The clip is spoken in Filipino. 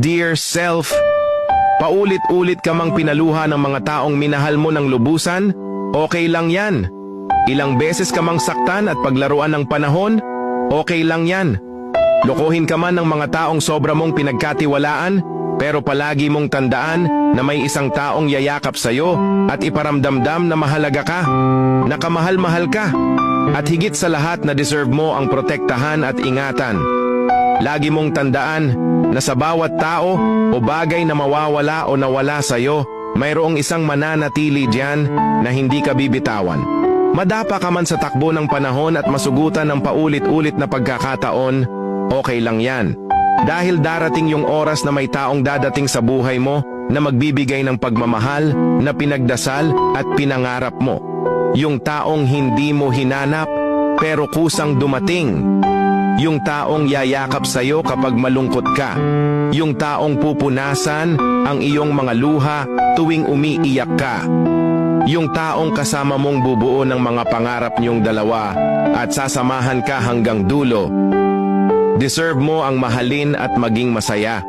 Dear self, paulit-ulit ka mang pinaluha ng mga taong minahal mo ng lubusan? Okay lang yan. Ilang beses ka mang saktan at paglaruan ng panahon? Okay lang yan. Lokohin ka man ng mga taong sobra mong pinagkatiwalaan, pero palagi mong tandaan na may isang taong yayakap sa'yo at iparamdamdam na mahalaga ka, na kamahal-mahal ka, at higit sa lahat na deserve mo ang protektahan at ingatan. Lagi mong tandaan na sa bawat tao o bagay na mawawala o nawala sa'yo, mayroong isang mananatili diyan na hindi ka bibitawan. Madapa ka man sa takbo ng panahon at masugutan ng paulit-ulit na pagkakataon, okay lang yan. Dahil darating yung oras na may taong dadating sa buhay mo na magbibigay ng pagmamahal na pinagdasal at pinangarap mo. Yung taong hindi mo hinanap pero kusang dumating. Yung taong yayakap sa'yo kapag malungkot ka. Yung taong pupunasan ang iyong mga luha tuwing umiiyak ka. Yung taong kasama mong bubuo ng mga pangarap niyong dalawa at sasamahan ka hanggang dulo. Deserve mo ang mahalin at maging masaya.